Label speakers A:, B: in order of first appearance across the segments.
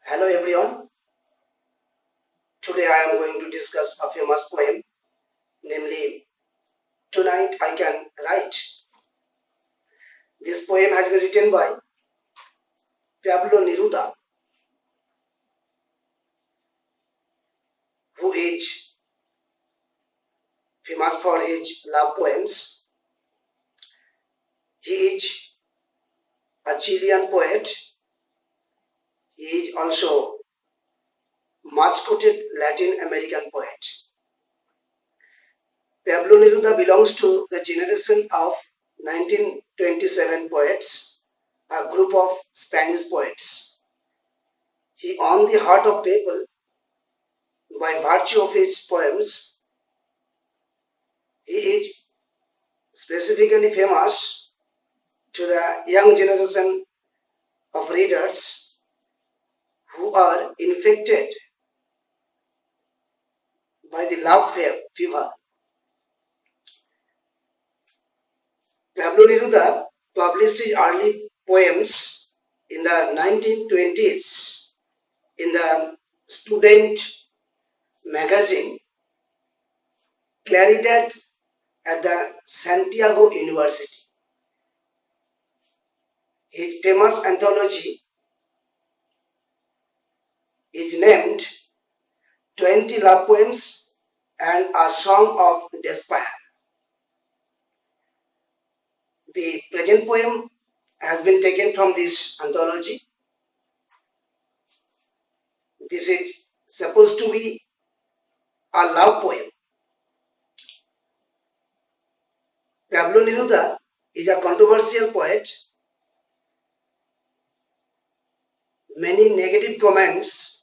A: Hello everyone. Today I am going to discuss a famous poem, namely Tonight I Can Write. This poem has been written by Pablo Neruda, who is famous for his love poems. He is a Chilean poet. He is also much quoted Latin American poet. Pablo Neruda belongs to the generation of 1927 poets, a group of Spanish poets. He won the heart of people by virtue of his poems. He is specifically famous to the young generation of readers who are infected by the love fever. Pablo Neruda published his early poems in the 1920s in the student magazine Claridad at the Santiago University. His famous anthology is named 20 Love Poems and a Song of Despair. The present poem has been taken from this anthology. This is supposed to be a love poem. Pablo Neruda is a controversial poet. Many negative comments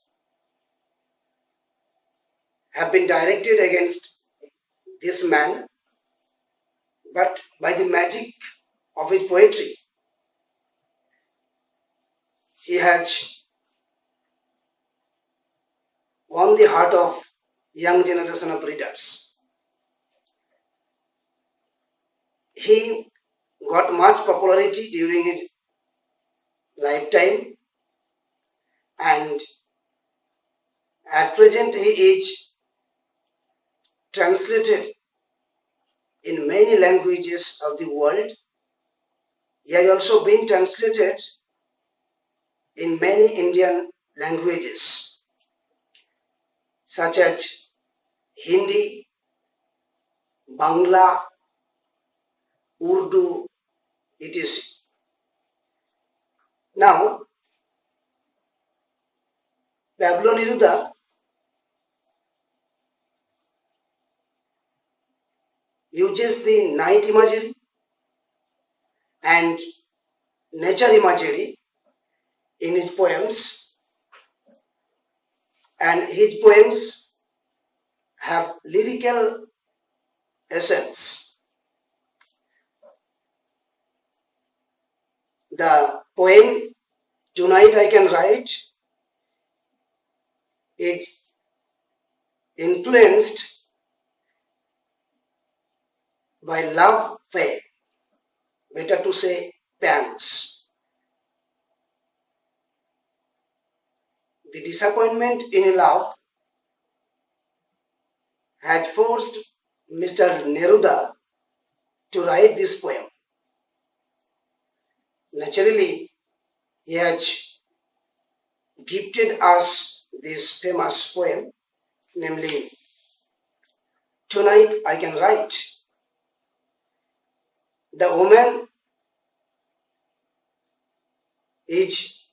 A: have been directed against this man, but by the magic of his poetry, he has won the heart of young generation of readers. He got much popularity during his lifetime, and at present he is translated in many languages of the world. He has also been translated in many Indian languages such as Hindi, Bangla, Urdu, etc. Now, Pablo Neruda uses the night imagery and nature imagery in his poems, and his poems have lyrical essence. The poem Tonight I Can Write is influenced by love fame, better to say pangs. The disappointment in love had forced Mr. Neruda to write this poem. Naturally, he has gifted us this famous poem, namely Tonight I Can Write. The woman is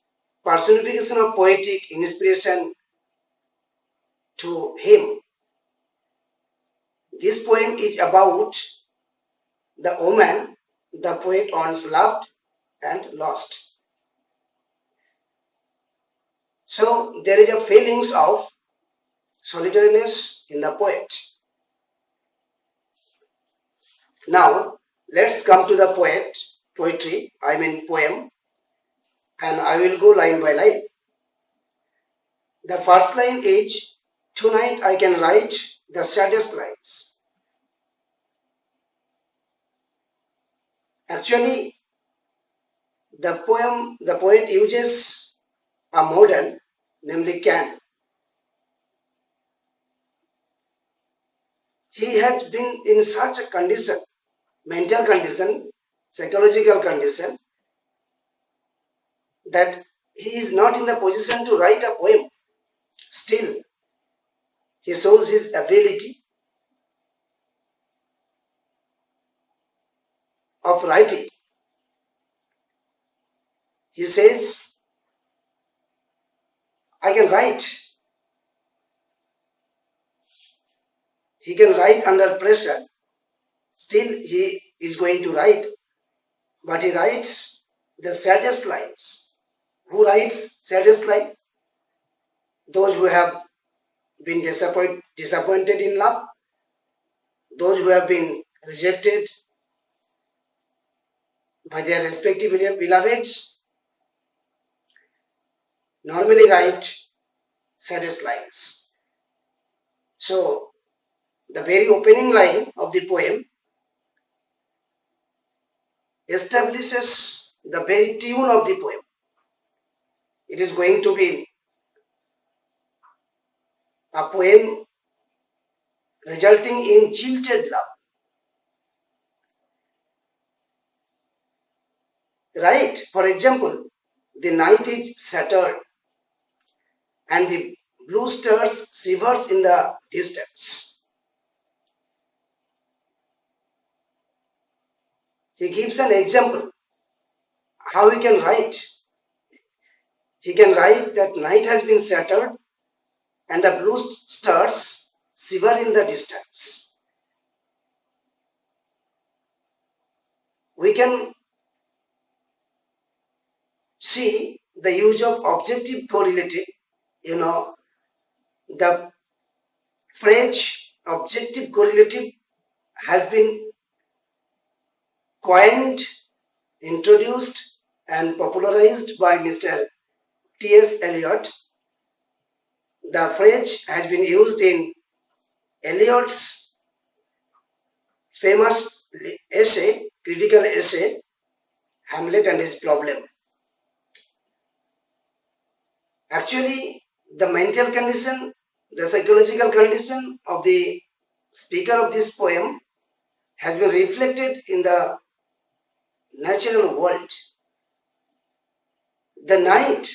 A: personification of poetic inspiration to him. This poem is about the woman the poet once loved and lost. So there is a feelings of solitariness in the poet. Now let's come to the poem, and I will go line by line. The first line is, Tonight I can write the saddest lines. Actually, the poet uses a model namely can. He has been in such a condition, mental condition, psychological condition, that he is not in the position to write a poem. Still, he shows his ability of writing. He says, I can write. He can write under pressure. Still, he is going to write. But he writes the saddest lines. Who writes saddest line? Those who have been disappointed in love, those who have been rejected by their respective beloveds, normally write saddest lines. So, the very opening line of the poem establishes the very tune of the poem. It is going to be a poem resulting in jilted love. Right? For example, the night is shattered and the blue stars shivers in the distance. He gives an example how he can write. He can write that night has been shattered and the blue stars shiver in the distance. We can see the use of objective correlative. The phrase objective correlative has been coined, introduced, and popularized by Mr. T.S. Eliot. The phrase has been used in Eliot's famous essay, critical essay, Hamlet and His Problem. Actually, the mental condition, the psychological condition of the speaker of this poem has been reflected in the natural world. The night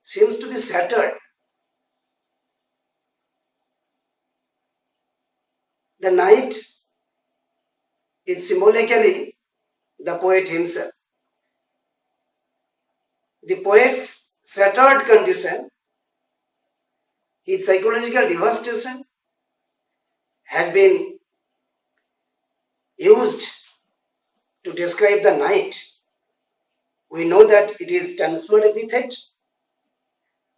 A: seems to be shattered. The night is symbolically the poet himself. The poet's shattered condition, his psychological devastation, has been used to describe the night. We know that it is transferred epithet.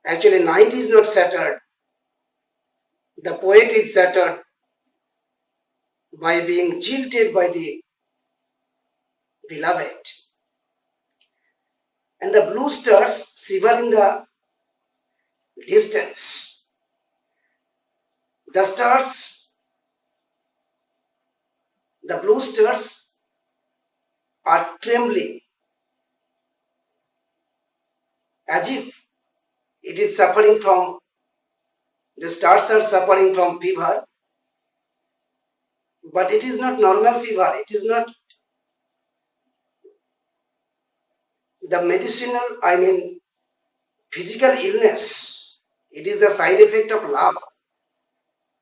A: Actually, night is not shattered. The poet is shattered by being jilted by the beloved. And the blue stars shiver in the distance. The stars, the blue stars are trembling as if it is suffering from, the stars are suffering from fever, but it is not normal fever. It is not the medicinal, physical illness. It is the side effect of love.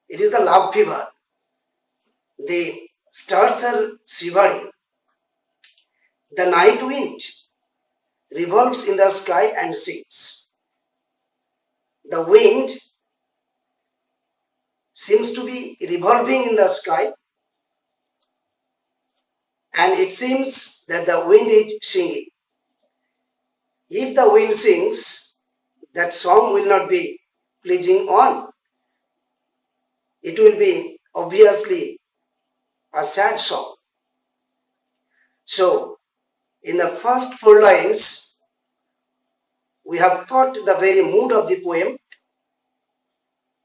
A: It is the love fever. The stars are shivering. The night wind revolves in the sky and sings. The wind seems to be revolving in the sky, and it seems that the wind is singing. If the wind sings, that song will not be pleasing on. It will be obviously a sad song. So, in the first 4 lines, we have caught the very mood of the poem.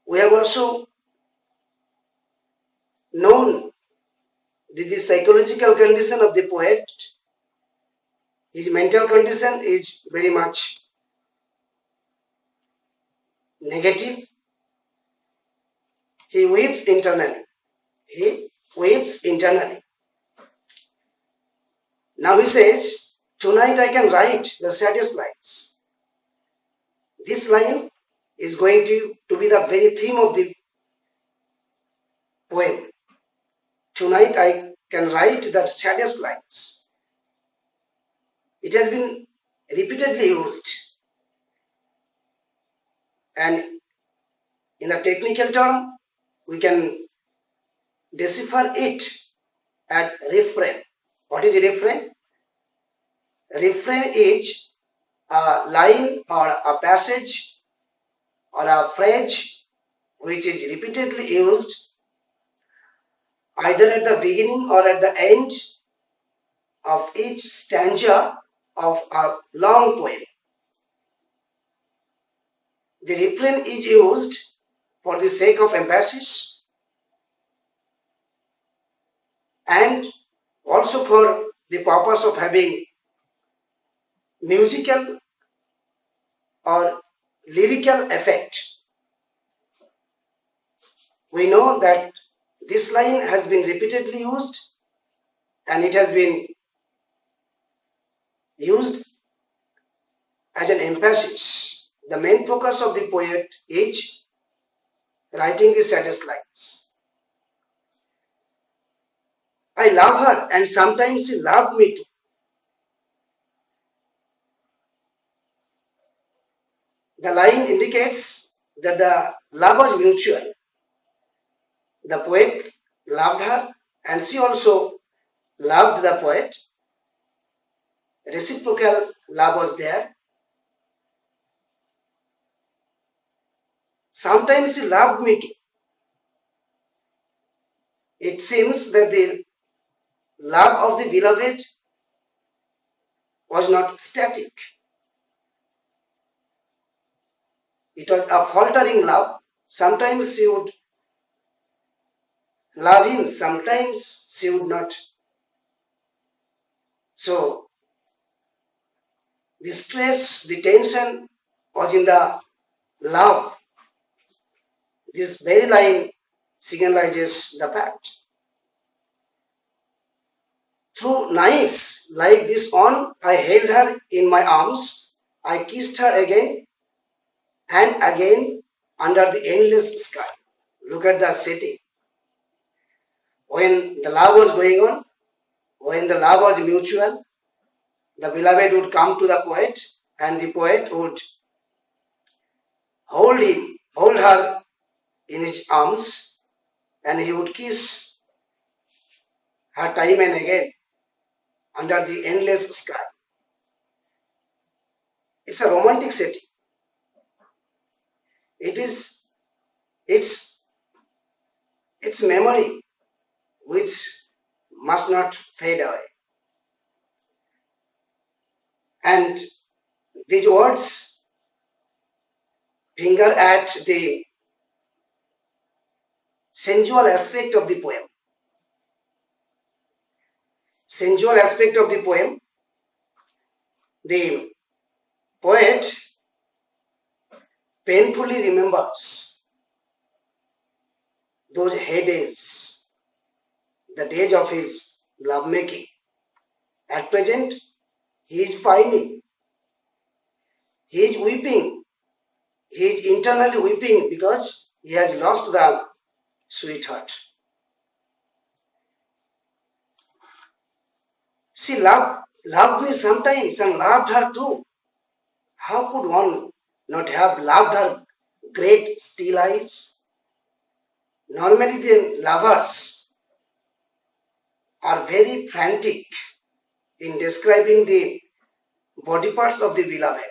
A: We have also known the psychological condition of the poet. His mental condition is very much negative, he weeps internally. He weeps internally. Now he says, tonight I can write the saddest lines. This line is going to be the very theme of the poem. Tonight I can write the saddest lines. It has been repeatedly used, and in the technical term, we can decipher it as refrain. What is a refrain? Refrain is a line or a passage or a phrase which is repeatedly used either at the beginning or at the end of each stanza of a long poem. The refrain is used for the sake of emphasis and also for the purpose of having musical or lyrical effect. We know that this line has been repeatedly used and it has been used as an emphasis. The main focus of the poet is writing the saddest lines. I love her and sometimes she loved me too. The line indicates that the love was mutual. The poet loved her and she also loved the poet. Reciprocal love was there. Sometimes she loved me too. It seems that the love of the beloved was not static. It was a faltering love. Sometimes she would love him, sometimes she would not. So, the stress, the tension was in the love. This very line signalizes the fact. Through nights like this on, I held her in my arms. I kissed her again and again under the endless sky. Look at the setting. When the love was going on, when the love was mutual, the beloved would come to the poet and the poet would hold her in his arms, and he would kiss her time and again under the endless sky. It's a romantic setting. It's memory which must not fade away. And these words finger at the sensual aspect of the poem. Sensual aspect of the poem. The poet painfully remembers those heydays, the days of his lovemaking. At present, he is pining. He is weeping. He is internally weeping because he has lost the sweetheart. She loved me sometimes and loved her too. How could one not have loved her great steel eyes? Normally the lovers are very frantic in describing the body parts of the beloved,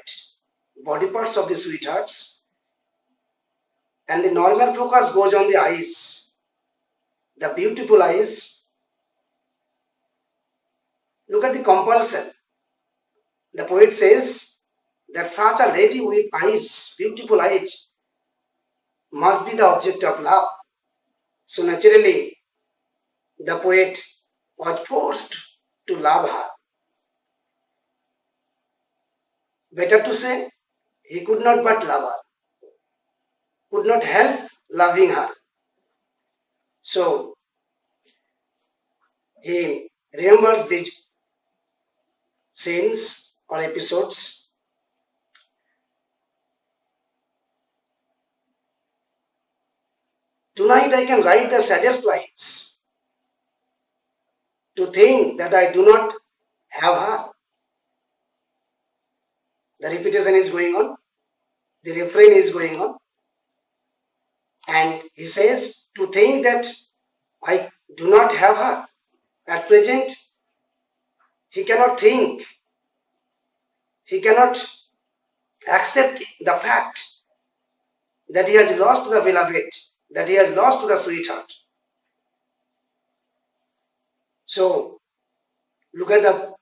A: body parts of the sweethearts, and the normal focus goes on the eyes, the beautiful eyes. Look at the compulsion. The poet says that such a lady with eyes, beautiful eyes, must be the object of love. So naturally, the poet was forced to love her. Better to say, he could not but love her. could not help loving her. So he remembers these scenes or episodes. Tonight I can write the saddest lines. To think that I do not have her. The repetition is going on. The refrain is going on. And he says, to think that I do not have her. At present, he cannot think. He cannot accept the fact that he has lost the beloved, that he has lost the sweetheart. So, look at the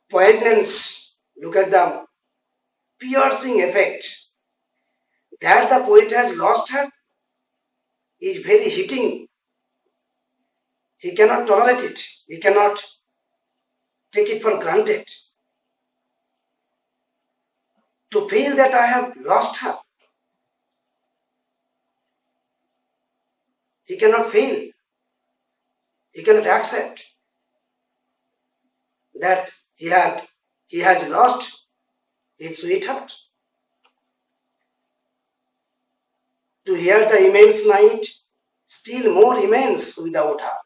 A: poignance, look at the piercing effect that the poet has lost her is very hitting. He cannot tolerate it. He cannot take it for granted. To feel that I have lost her. He cannot feel. He cannot accept that he has lost his sweetheart. To hear the immense night, still more immense without her.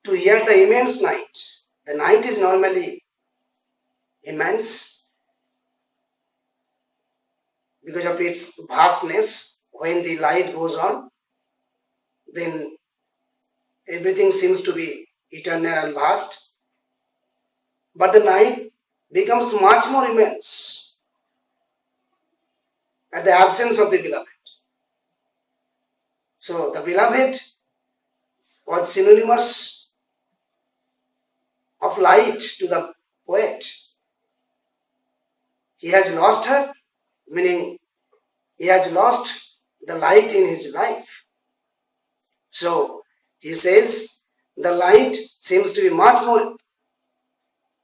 A: To hear the immense night. The night is normally immense because of its vastness. When the light goes on, then everything seems to be eternal and vast. But the night becomes much more immense at the absence of the beloved. So the beloved was synonymous of light to the poet. He has lost her, meaning he has lost the light in his life. So he says the light seems to be much more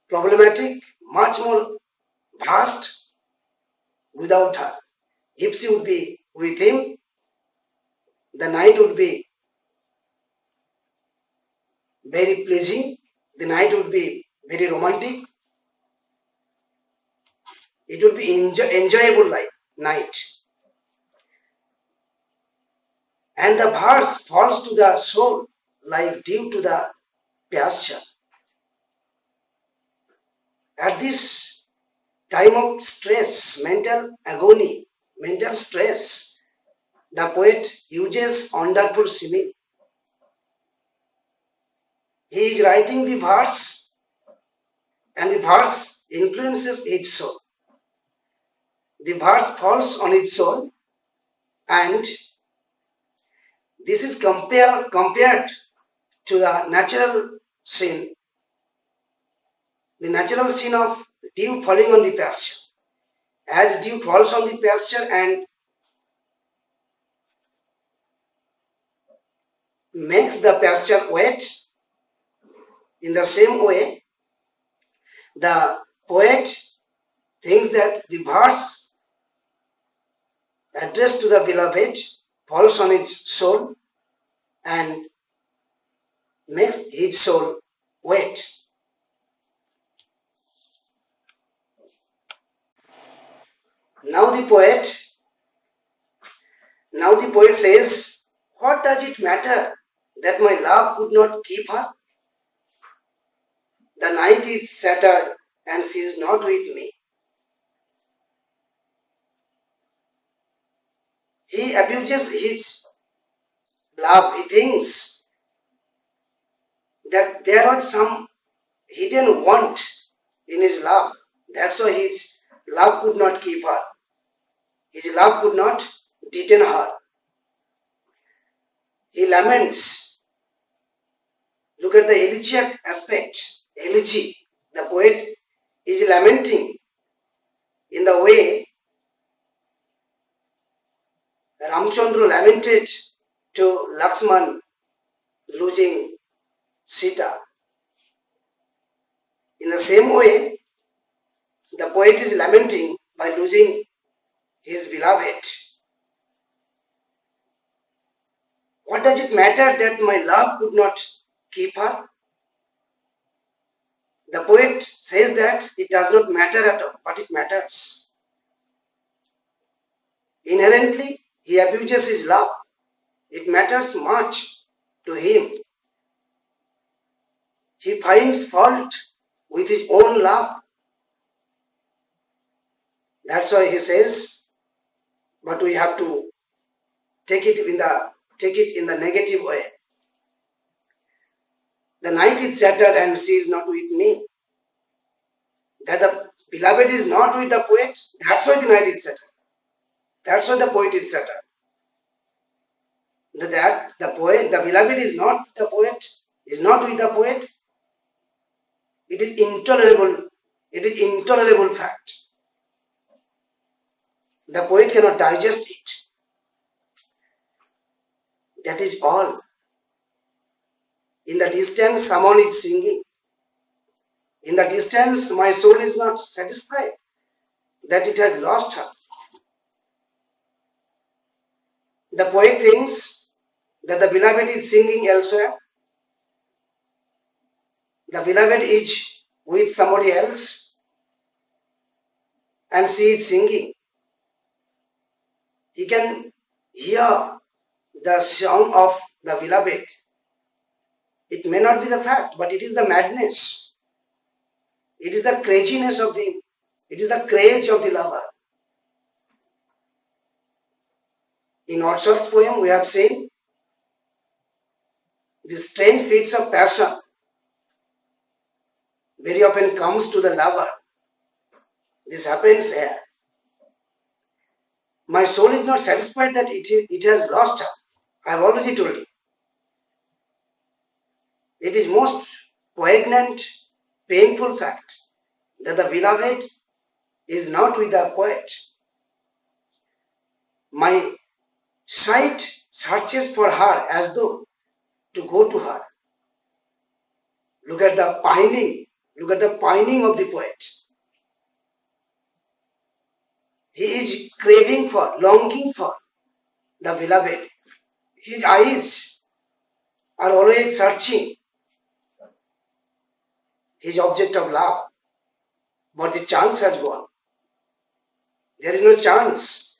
A: problematic, much more vast without her. If she would be with him, the night would be very pleasing, the night would be very romantic, it would be enjoyable night. And the verse falls to the soul like dew to the pasture. At this time of stress, mental agony, mental stress, the poet uses wonderful simile. He is writing the verse and the verse influences his soul. The verse falls on his soul and this is compared to the natural scene of dew falling on the pasture. As dew falls on the pasture and makes the pasture wet, in the same way, the poet thinks that the verse addressed to the beloved falls on his soul and makes his soul wet. Now the poet says, what does it matter that my love could not keep her? The night is shattered and she is not with me. He abuses his love. He thinks that there was some hidden want in his love. That's why his love could not keep her. His love could not detain her. He laments. Look at the elegiac aspect. Elegy. The poet is lamenting in the way Ramchandra lamented to Lakshman losing Sita. In the same way, the poet is lamenting by losing his beloved. What does it matter that my love could not keep her? The poet says that it does not matter at all, but it matters. Inherently, he abuses his love. It matters much to him. He finds fault with his own love. That's why he says, but we have to take it in the negative way. The night is shattered and she is not with me. That the beloved is not with the poet, that's why the night is shattered. That's why the poet is shattered. That the beloved is not the poet, is not with the poet. It is intolerable. It is intolerable fact. The poet cannot digest it. That is all. In the distance, someone is singing. In the distance, my soul is not satisfied that it has lost her. The poet thinks that the beloved is singing elsewhere. The beloved is with somebody else and she is singing. He can hear the song of the beloved. It may not be the fact, but it is the madness. It is the craziness of it is the craze of the lover. In Wordsworth's poem, we have seen the strange fits of passion very often comes to the lover. This happens here. My soul is not satisfied that it has lost her. I have already told you. It is most poignant, painful fact that the beloved is not with the poet. My sight searches for her as though to go to her. Look at the pining. Look at the pining of the poet. He is craving for, longing for the beloved. His eyes are always searching his object of love. But the chance has gone. There is no chance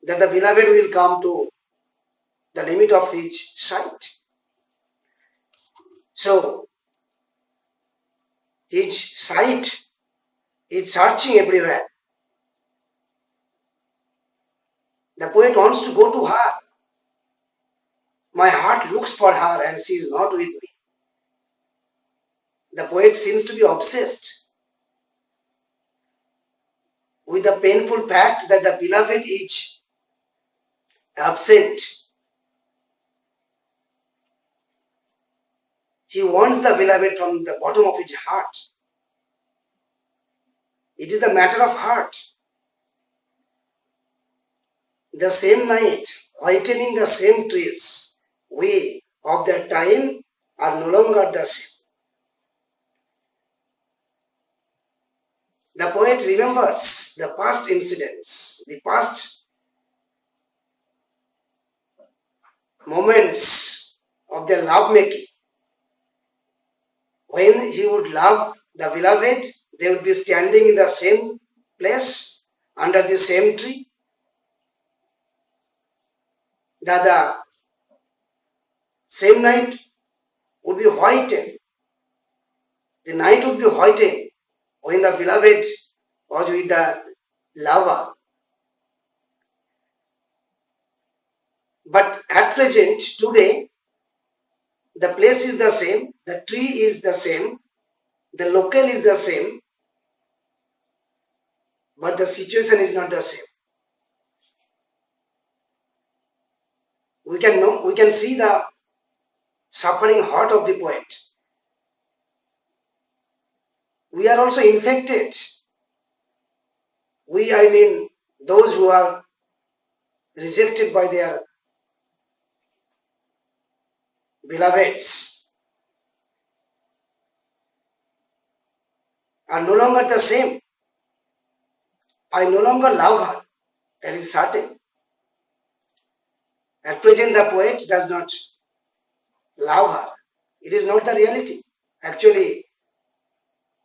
A: that the beloved will come to the limit of his sight. So, his sight is searching everywhere. The poet wants to go to her. My heart looks for her and she is not with me. The poet seems to be obsessed with the painful fact that the beloved is absent. He wants the beloved from the bottom of his heart. It is a matter of heart. The same night, whitening the same trees, we of that time are no longer the same. The poet remembers the past incidents, the past moments of their lovemaking. When he would love the beloved, they would be standing in the same place, under the same tree. The same night would be whitened. The night would be whitened when the beloved was with the lover. But at present, today, the place is the same, the tree is the same, the local is the same, but the situation is not the same. We can see the suffering heart of the poet. We are also infected. I mean those who are rejected by their beloveds, are no longer the same. I no longer love her. That is certain. At present, the poet does not love her. It is not the reality. Actually,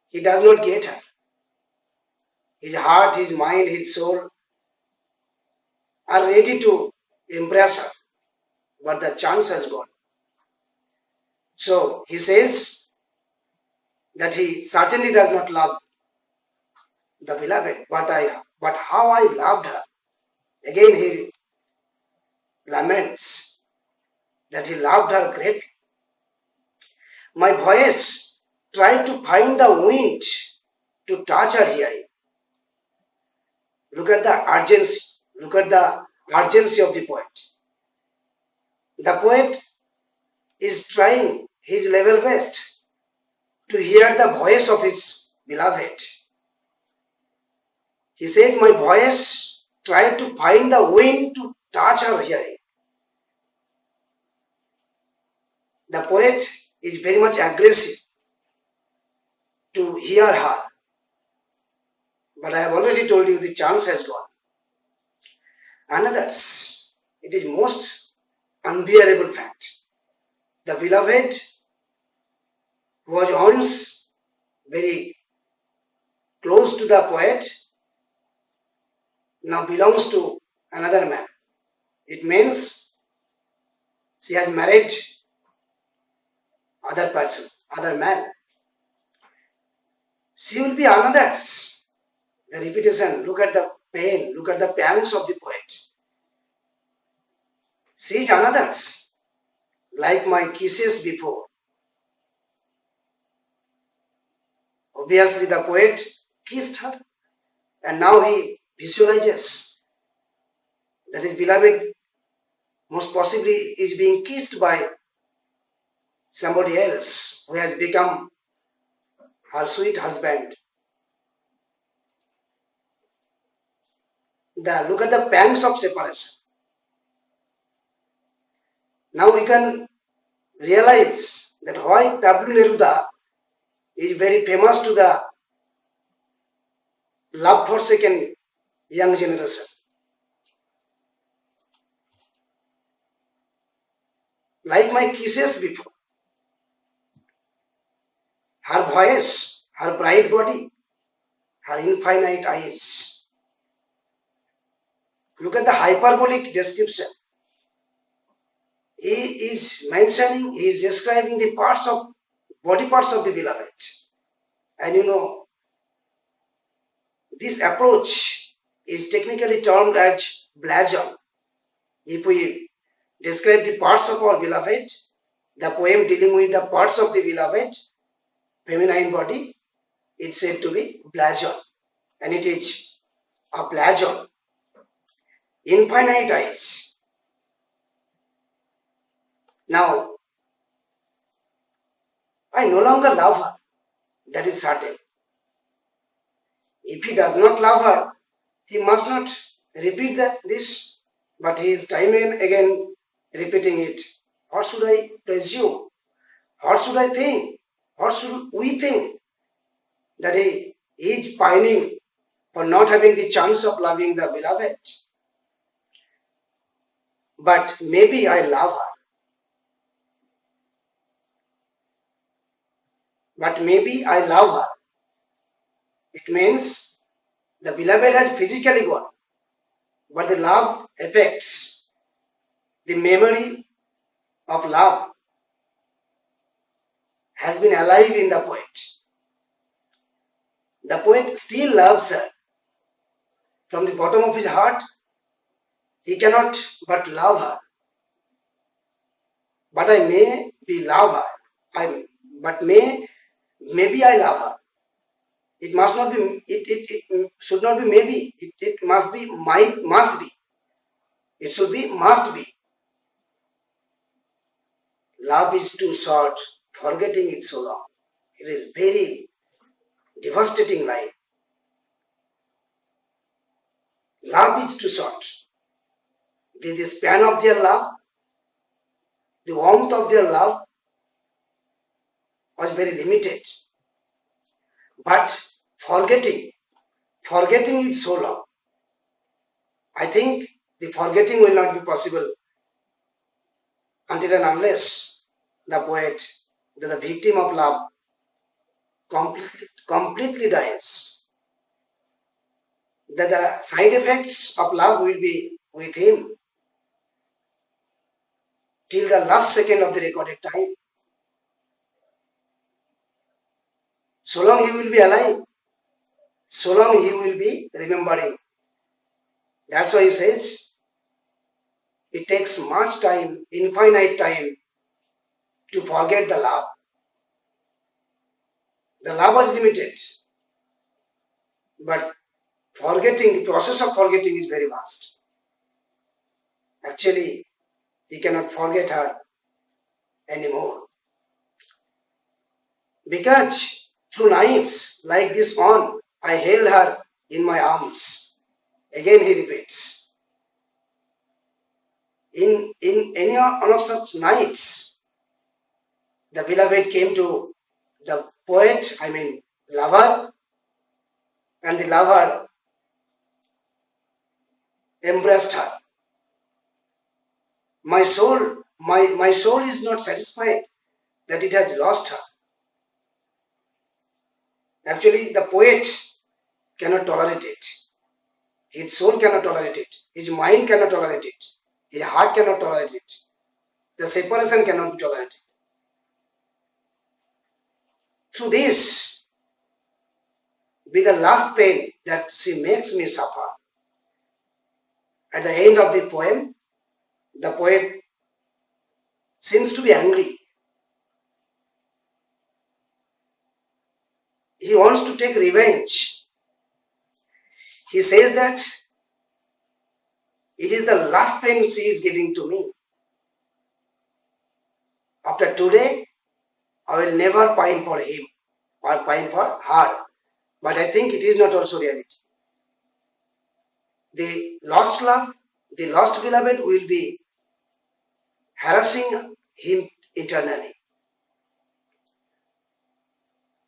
A: he does not get her. His heart, his mind, his soul are ready to embrace her, but the chance has gone. So he says that he certainly does not love the beloved, but how I loved her. Again he laments that he loved her greatly. My voice tried to find the wind to touch her hearing. Look at the urgency. Look at the urgency of the poet. The poet is trying his level best to hear the voice of his beloved. He says, my voice tried to find the wind to touch her hearing. The poet is very much aggressive to hear her. But I have already told you the chance has gone. Another's, it is most unbearable fact. The beloved who was once very close to the poet now belongs to another man. It means she has married other person, other man. She will be another's. The repetition, look at the pain, look at the pangs of the poet. She is another's, like my kisses before. Obviously the poet kissed her and now he visualizes that his beloved most possibly is being kissed by somebody else who has become her sweet husband. Look at the pangs of separation. Now we can realize that why Pablo Neruda is very famous to the love forsaken young generation. Like my kisses before, her voice, her bright body, her infinite eyes. Look at the hyperbolic description. He is mentioning, he is describing the body parts of the beloved. And you know, this approach is technically termed as blason. If we describe the parts of our beloved, the poem dealing with the parts of the beloved, feminine body, it's said to be blason. And it is a blason. Infinite eyes. Now, I no longer love her. That is certain. If he does not love her, he must not repeat this. But he is time and again repeating it. What should I presume? What should I think? What should we think? That he is pining for not having the chance of loving the beloved. But maybe I love her. But maybe I love her. It means the beloved has physically gone, but the love affects the memory of love has been alive in the poet. The poet still loves her. From the bottom of his heart, he cannot but love her. But I may be love her. Maybe I love her. It must not be, it should not be maybe. It must be, must be. It should be, must be. Love is too short, forgetting it so long. It is very devastating line. Love is too short. The span of their love, the warmth of their love was very limited. But forgetting forgetting is so long. I think the forgetting will not be possible until and unless the poet, the victim of love, completely dies. That the side effects of love will be with him till the last second of the recorded time. So long he will be alive, so long he will be remembering. That's why he says it takes much time, infinite time to forget the love. The love was limited, but forgetting, the process of forgetting is very vast. Actually, he cannot forget her anymore. Because through nights like this one, I held her in my arms. Again he repeats. In any one of such nights, the beloved came to the poet, I mean lover, and the lover embraced her. My soul is not satisfied that it has lost her. Actually, the poet cannot tolerate it. His soul cannot tolerate it. His mind cannot tolerate it. His heart cannot tolerate it. The separation cannot be tolerated. Through this, be the last pain that she makes me suffer. At the end of the poem, the poet seems to be angry. He wants to take revenge. He says that it is the last pain she is giving to me. After today, I will never pine for him or pine for her. But I think it is not also reality. The lost love, the lost beloved will be harassing him eternally.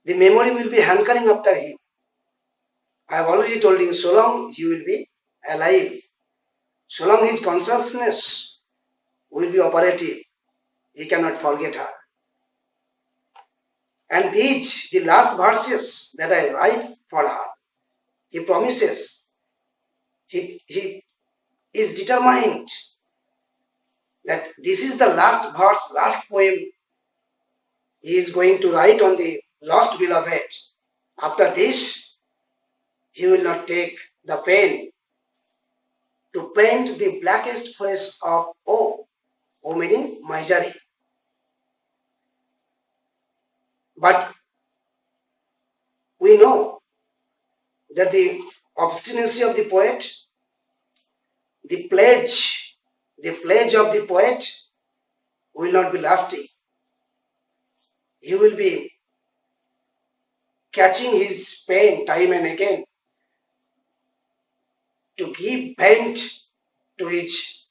A: The memory will be hankering after him. I have already told him, so long he will be alive, so long his consciousness will be operative, he cannot forget her. And these, the last verses that I write for her, he promises, he is determined that this is the last verse, last poem he is going to write on the lost beloved. After this, he will not take the pen to paint the blackest face of O, O meaning misery. But we know that the obstinacy of the poet, the pledge of the poet will not be lasting. He will be catching his pen time and again to give vent to his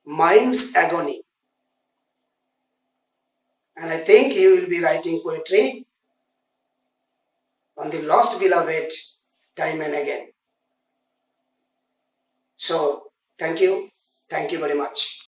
A: mind's agony. And I think he will be writing poetry on the lost beloved time and again. So, thank you very much.